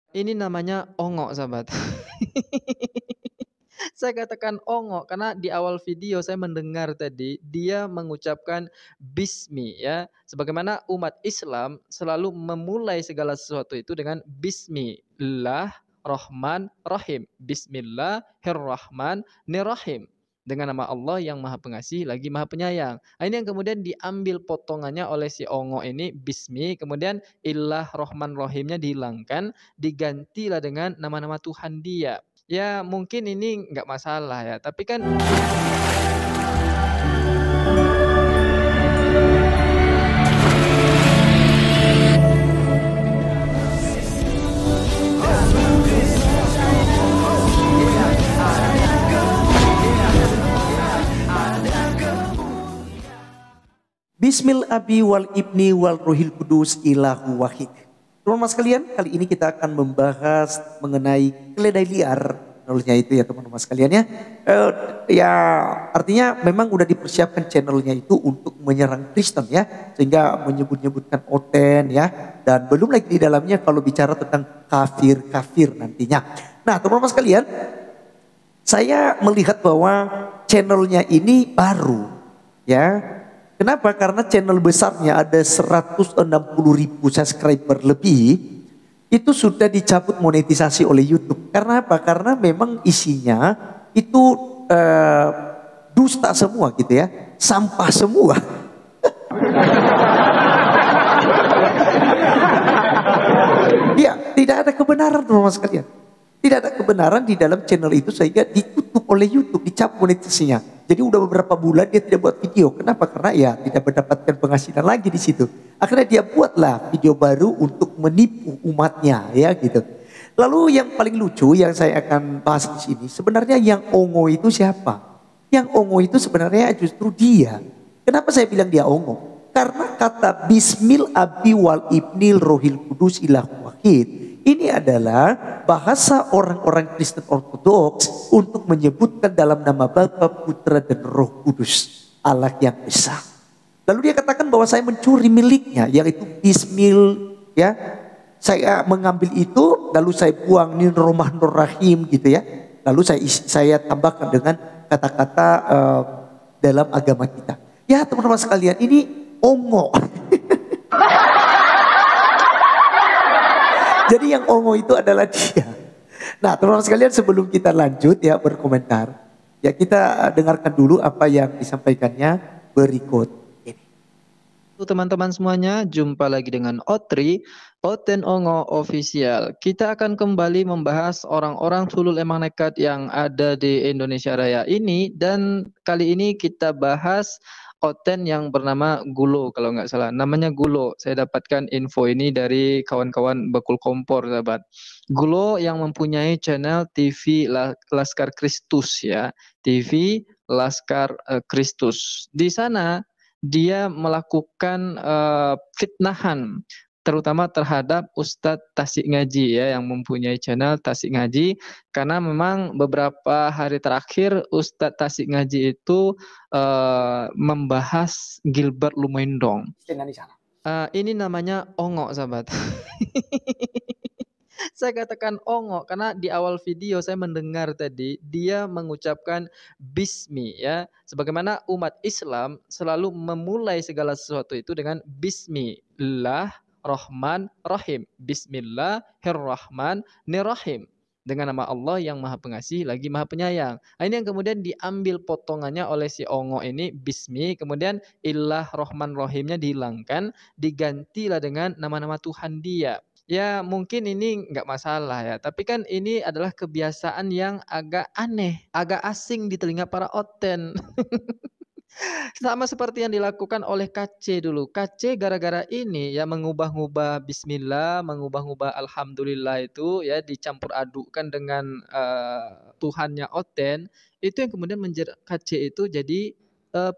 Ini namanya ongok, sahabat. Saya katakan ongok karena di awal video saya mendengar tadi dia mengucapkan bismi ya. Sebagaimana umat Islam selalu memulai segala sesuatu itu dengan bismillahirrahmanirrahim. Bismillahirrahmanirrahim. Dengan nama Allah yang Maha Pengasih lagi Maha Penyayang. Nah, ini yang kemudian diambil potongannya oleh si ongok ini bismi, kemudian ilah rohman rohimnya dihilangkan, digantilah dengan nama-nama Tuhan dia. Ya mungkin ini nggak masalah ya, tapi kan Bismil abi wal ibni wal ruhil kudus ilahu wahid. Teman-teman sekalian, kali ini kita akan membahas mengenai keledai liar. Channelnya itu ya teman-teman sekalian ya. Ya artinya memang udah dipersiapkan channelnya itu untuk menyerang Kristen ya. Sehingga menyebut-nyebutkan oten ya. Dan belum lagi di dalamnya kalau bicara tentang kafir-kafir nantinya. Nah teman-teman sekalian, saya melihat bahwa channelnya ini baru ya. Kenapa? Karena channel besarnya ada 160.000 subscriber lebih. Itu sudah dicabut monetisasi oleh YouTube. Karena apa? Karena memang isinya itu dusta semua gitu ya. Sampah semua. Ya, tidak ada kebenaran teman-teman sekalian. Tidak ada kebenaran di dalam channel itu sehingga ditutup oleh YouTube, dicabut monetisasinya. Jadi udah beberapa bulan dia tidak buat video. Kenapa? Karena ya tidak mendapatkan penghasilan lagi di situ. Akhirnya dia buatlah video baru untuk menipu umatnya ya gitu. Lalu yang paling lucu yang saya akan bahas di sini, sebenarnya yang ongo itu siapa? Yang ongo itu sebenarnya justru dia. Kenapa saya bilang dia ongo? Karena kata Bismil abi wal ibnil rohil kudus ilahu wahid. Ini adalah bahasa orang-orang Kristen Ortodoks untuk menyebutkan dalam nama Bapa, Putra dan Roh Kudus, Allah yang Esa. Lalu dia katakan bahwa saya mencuri miliknya, yaitu Bismil, ya. Saya mengambil itu, lalu saya buang Nin Romah Nur Rahim gitu ya. Lalu saya tambahkan dengan kata-kata dalam agama kita. Ya teman-teman sekalian, ini ongo. Jadi yang ongo itu adalah dia. Nah teman-teman sekalian sebelum kita lanjut ya berkomentar. Ya kita dengarkan dulu apa yang disampaikannya berikut ini. teman-teman semuanya, jumpa lagi dengan Otri, Oten Ongo Official. Kita akan kembali membahas orang-orang sulul emang nekat yang ada di Indonesia Raya ini. Dan kali ini kita bahas Oten yang bernama Gulo kalau nggak salah. Namanya Gulo. Saya dapatkan info ini dari kawan-kawan Bekul Kompor, sahabat. Gulo yang mempunyai channel TV Laskar Kristus ya. TV Laskar Kristus. Di sana dia melakukan fitnahan terutama terhadap Ustadz Tasik Ngaji ya yang mempunyai channel Tasik Ngaji, karena memang beberapa hari terakhir Ustadz Tasik Ngaji itu membahas Gilbert Lumendong. Ini namanya ongok, sahabat. Saya katakan ongok karena di awal video saya mendengar tadi dia mengucapkan bismi ya. Sebagaimana umat Islam selalu memulai segala sesuatu itu dengan bismillahirrahmanirrahim. Bismillahirrahmanirrahim. Dengan nama Allah yang Maha Pengasih lagi Maha Penyayang. Nah, ini yang kemudian diambil potongannya oleh si ongok ini bismi, kemudian ilah rohman rohimnya dihilangkan, digantilah dengan nama-nama Tuhan dia. Ya mungkin ini nggak masalah ya, tapi kan ini adalah kebiasaan yang agak aneh, agak asing di telinga para oten. Sama seperti yang dilakukan oleh KC dulu. KC gara-gara ini ya mengubah-ubah bismillah, mengubah-ubah alhamdulillah itu ya dicampur adukkan dengan Tuhannya oten, itu yang kemudian menjerat KC itu jadi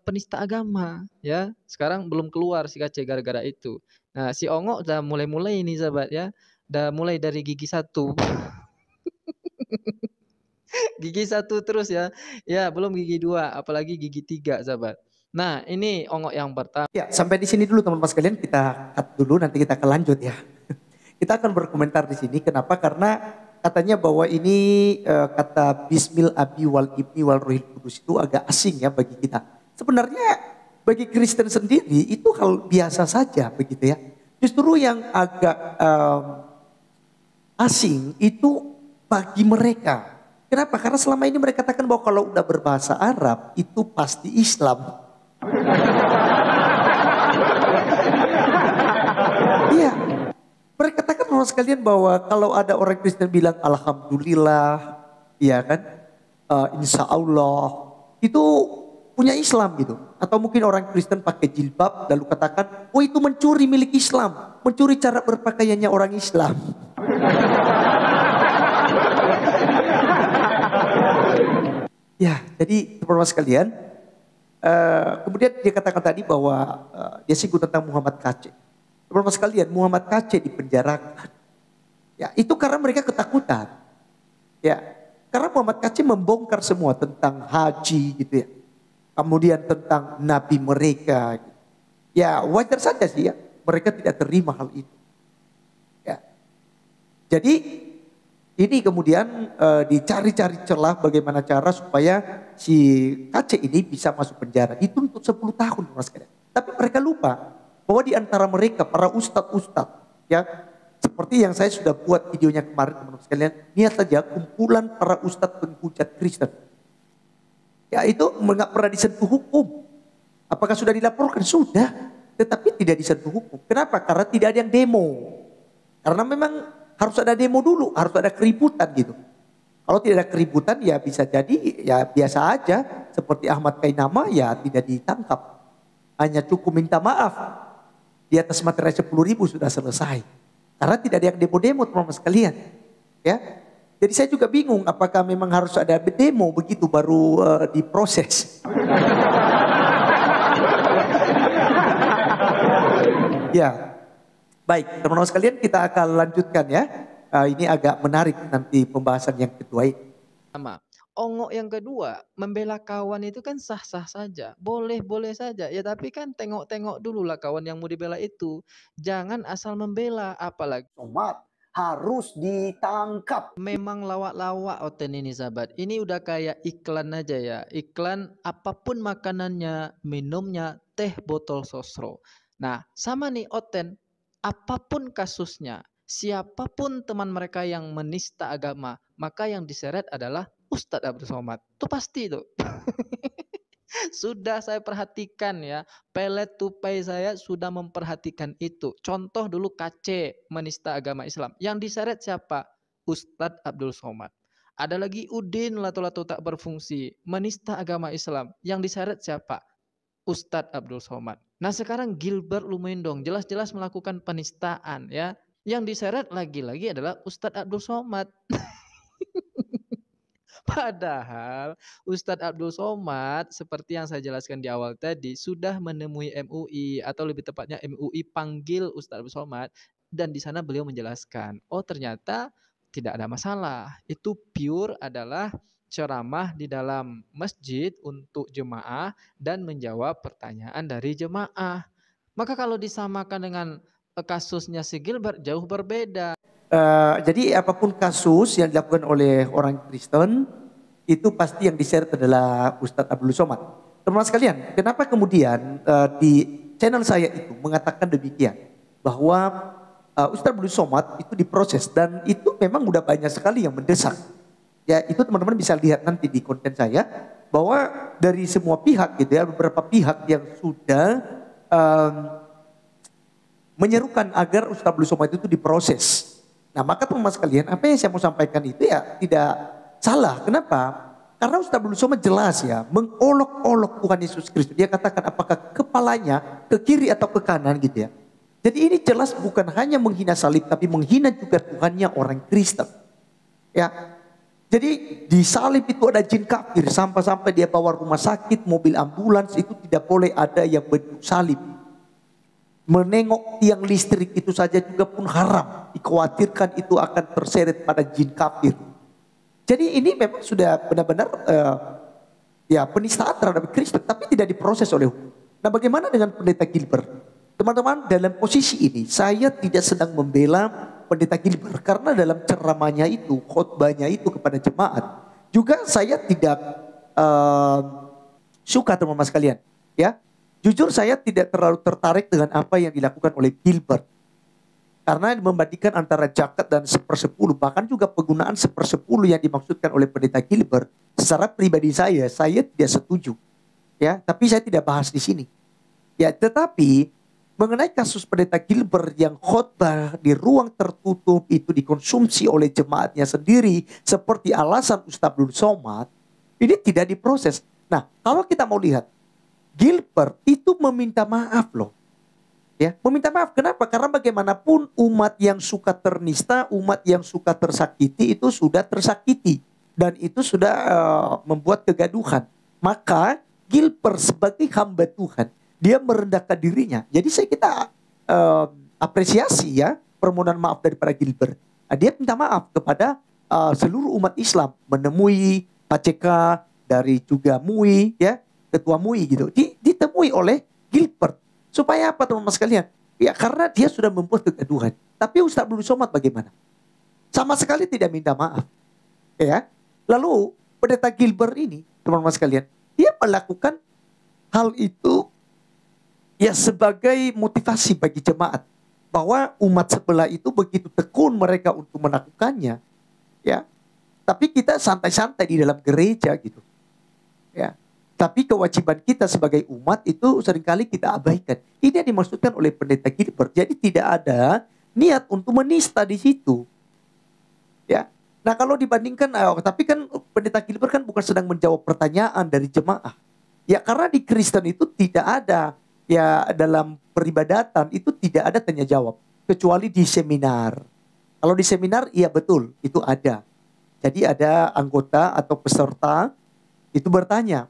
penista agama ya. Sekarang belum keluar si KC gara-gara itu. Nah, si Ongo udah mulai-mulai ini sahabat ya. Udah mulai dari gigi satu. Gigi satu terus ya. Ya, belum gigi dua, apalagi gigi tiga sahabat. Nah, ini ongok yang pertama. Ya sampai di sini dulu teman-teman sekalian, kita cut dulu nanti kita akan lanjut ya. kita akan berkomentar di sini. Kenapa? Karena katanya bahwa ini kata Bismil Abi wal Ibni wal Ruhil Kudus itu agak asing ya bagi kita. Sebenarnya bagi Kristen sendiri itu hal biasa saja begitu ya. Justru yang agak asing itu bagi mereka. Kenapa? Karena selama ini mereka katakan bahwa kalau udah berbahasa Arab itu pasti Islam. Iya. Mereka katakan orang sekalian bahwa kalau ada orang Kristen bilang Alhamdulillah, ya kan, Insya Allah, itu punya Islam gitu. Atau mungkin orang Kristen pakai jilbab lalu katakan, oh itu mencuri milik Islam, mencuri cara berpakaiannya orang Islam. Ya, jadi teman-teman sekalian, kemudian dia katakan tadi bahwa dia singgung tentang Muhammad KC. Teman-teman sekalian, Muhammad KC dipenjarakan. Ya, itu karena mereka ketakutan. Ya, karena Muhammad KC membongkar semua tentang haji gitu ya. Kemudian tentang nabi mereka. Gitu. Ya, wajar saja sih ya, mereka tidak terima hal itu. Ya. Jadi ini kemudian dicari-cari celah bagaimana cara supaya si KC ini bisa masuk penjara. Dituntut 10 tahun Mas sekalian. Tapi mereka lupa bahwa di antara mereka para ustadz-ustadz ya, seperti yang saya sudah buat videonya kemarin teman-teman sekalian, lihat saja kumpulan para ustadz penghujat Kristen. Ya itu nggak pernah disentuh hukum. Apakah sudah dilaporkan? Sudah, tetapi tidak disentuh hukum. Kenapa? Karena tidak ada yang demo. Karena memang harus ada demo dulu, harus ada keributan gitu. Kalau tidak ada keributan ya bisa jadi ya biasa aja. Seperti Ahmad Kainama ya tidak ditangkap. Hanya cukup minta maaf. Di atas materai 10.000 sudah selesai. Karena tidak ada yang demo-demo teman-teman sekalian. Ya, jadi saya juga bingung apakah memang harus ada demo begitu baru diproses. Ya. Baik, teman-teman sekalian kita akan lanjutkan ya. Ini agak menarik nanti pembahasan yang kedua ini. Sama. Ongok yang kedua, membela kawan itu kan sah-sah saja. Boleh-boleh saja. Ya tapi kan tengok-tengok dulu lah kawan yang mau dibela itu. Jangan asal membela. Apalagi Somat harus ditangkap. memang lawak-lawak Oten ini sahabat. Ini udah kayak iklan aja ya. Iklan apapun makanannya, minumnya, teh botol sosro. Nah sama nih Oten. Apapun kasusnya, siapapun teman mereka yang menista agama, maka yang diseret adalah Ustadz Abdul Somad. Itu pasti itu. Sudah saya perhatikan ya, pelet tupai saya sudah memperhatikan itu. Contoh dulu KC menista agama Islam. Yang diseret siapa? Ustadz Abdul Somad. Ada lagi Udin lato-lato tak berfungsi, menista agama Islam. Yang diseret siapa? Ustadz Abdul Somad. Nah sekarang Gilbert Lumendong jelas-jelas melakukan penistaan ya. Yang diseret lagi-lagi adalah Ustadz Abdul Somad. Padahal Ustadz Abdul Somad seperti yang saya jelaskan di awal tadi sudah menemui MUI atau lebih tepatnya MUI panggil Ustadz Abdul Somad dan di sana beliau menjelaskan, oh ternyata tidak ada masalah. Itu pure adalah ceramah di dalam masjid untuk jemaah dan menjawab pertanyaan dari jemaah. Maka kalau disamakan dengan kasusnya si Gilbert jauh berbeda. Jadi apapun kasus yang dilakukan oleh orang Kristen itu pasti yang diseret adalah Ustadz Abdul Somad. Teman-teman sekalian, kenapa kemudian di channel saya itu mengatakan demikian bahwa Ustadz Abdul Somad itu diproses dan itu memang udah banyak sekali yang mendesak. Ya itu teman-teman bisa lihat nanti di konten saya bahwa dari semua pihak gitu ya, beberapa pihak yang sudah menyerukan agar Ustadz Abdul Somad itu diproses. Nah maka teman-teman sekalian apa yang saya mau sampaikan itu ya tidak salah. Kenapa? Karena Ustadz Abdul Somad jelas ya mengolok-olok Tuhan Yesus Kristus. Dia katakan apakah kepalanya ke kiri atau ke kanan gitu ya. Jadi ini jelas bukan hanya menghina salib tapi menghina juga Tuhannya orang Kristen. Ya. Jadi di salib itu ada jin kafir sampai-sampai dia bawa rumah sakit, mobil ambulans itu tidak boleh ada yang bentuk salib. Menengok tiang listrik itu saja juga pun haram. Dikhawatirkan itu akan terseret pada jin kafir. Jadi ini memang sudah benar-benar ya penistaan terhadap Kristen tapi tidak diproses oleh hukum. Nah bagaimana dengan pendeta Gilbert? Teman-teman dalam posisi ini saya tidak sedang membela Pendeta Gilbert, karena dalam ceramahnya itu, khotbahnya itu kepada jemaat, juga saya tidak suka teman-teman sekalian, ya. Jujur saya tidak terlalu tertarik dengan apa yang dilakukan oleh Gilbert. Karena membandingkan antara zakat dan 1/10, bahkan juga penggunaan 1/10 yang dimaksudkan oleh Pendeta Gilbert, secara pribadi saya tidak setuju. Ya, tapi saya tidak bahas di sini. Ya, tetapi mengenai kasus Pendeta Gilbert yang khotbah di ruang tertutup itu dikonsumsi oleh jemaatnya sendiri seperti alasan Ustadz Abdul Somad, ini tidak diproses. Nah, kalau kita mau lihat, Gilbert itu meminta maaf loh. Ya, meminta maaf. Kenapa? Karena bagaimanapun umat yang suka ternista, umat yang suka tersakiti itu sudah tersakiti dan itu sudah membuat kegaduhan. Maka Gilbert sebagai hamba Tuhan, dia merendahkan dirinya. Jadi kita apresiasi ya permohonan maaf daripada Gilbert. Dia minta maaf kepada seluruh umat Islam, menemui Pak CK dari juga MUI, ya ketua MUI gitu, ditemui oleh Gilbert. Supaya apa teman-teman sekalian? Ya karena dia sudah membuat kegaduhan. Tapi Ustadz Abdul Somad bagaimana? Sama sekali tidak minta maaf. Ya. Lalu Pendeta Gilbert ini teman-teman sekalian, dia melakukan hal itu ya sebagai motivasi bagi jemaat. Bahwa umat sebelah itu begitu tekun mereka untuk melakukannya. Ya. Tapi kita santai-santai di dalam gereja gitu. Ya. Tapi kewajiban kita sebagai umat itu seringkali kita abaikan. Ini yang dimaksudkan oleh Pendeta Gilbert. Jadi tidak ada niat untuk menista di situ. Ya. Nah kalau dibandingkan, tapi kan Pendeta Gilbert kan bukan sedang menjawab pertanyaan dari jemaah. Ya karena di Kristen itu tidak ada, ya dalam peribadatan itu tidak ada tanya jawab. Kecuali di seminar. Kalau di seminar, iya betul, itu ada. Jadi ada anggota atau peserta itu bertanya.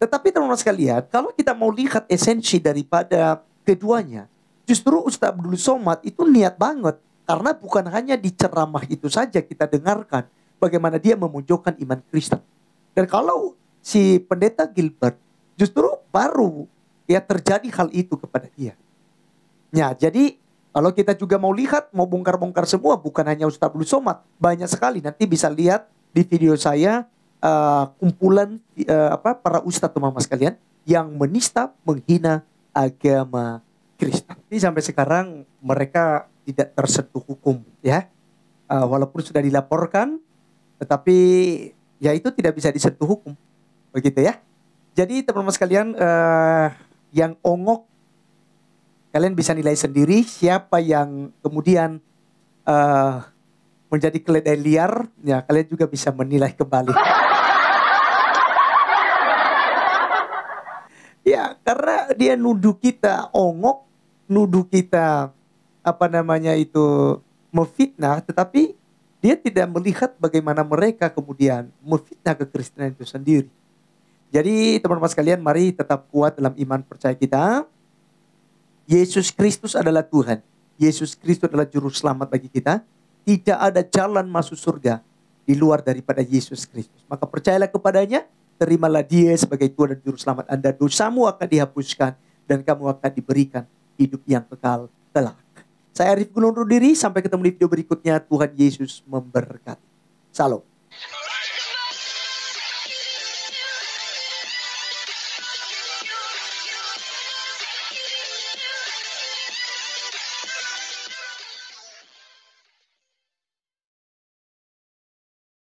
Tetapi teman-teman sekalian, kalau kita mau lihat esensi daripada keduanya, justru Ustadz Abdul Somad itu niat banget. Karena bukan hanya di ceramah itu saja kita dengarkan bagaimana dia memunculkan iman Kristen. Dan kalau si Pendeta Gilbert justru baru ya terjadi hal itu kepada dia. Ya, jadi kalau kita juga mau lihat, mau bongkar-bongkar semua, bukan hanya Ustadz Abdul Somad, banyak sekali. Nanti bisa lihat di video saya, kumpulan para ustadz teman-teman sekalian yang menista, menghina agama Kristen. Ini sampai sekarang mereka tidak tersentuh hukum, ya. Walaupun sudah dilaporkan, tetapi ya itu tidak bisa disentuh hukum, begitu ya. Jadi teman-teman sekalian, yang ongok, kalian bisa nilai sendiri siapa yang kemudian menjadi keledai liar, ya kalian juga bisa menilai kembali. Ya, karena dia nuduh kita ongok, nuduh kita memfitnah, tetapi dia tidak melihat bagaimana mereka kemudian memfitnah kekristenan itu sendiri. Jadi teman-teman sekalian, mari tetap kuat dalam iman percaya kita. Yesus Kristus adalah Tuhan. Yesus Kristus adalah juru selamat bagi kita. Tidak ada jalan masuk surga di luar daripada Yesus Kristus. Maka percayalah kepadanya, terimalah dia sebagai Tuhan dan juru selamat Anda. Dosamu akan dihapuskan dan kamu akan diberikan hidup yang kekal kelak. Saya Arif Gunung undur diri, sampai ketemu di video berikutnya. Tuhan Yesus memberkati. Salam.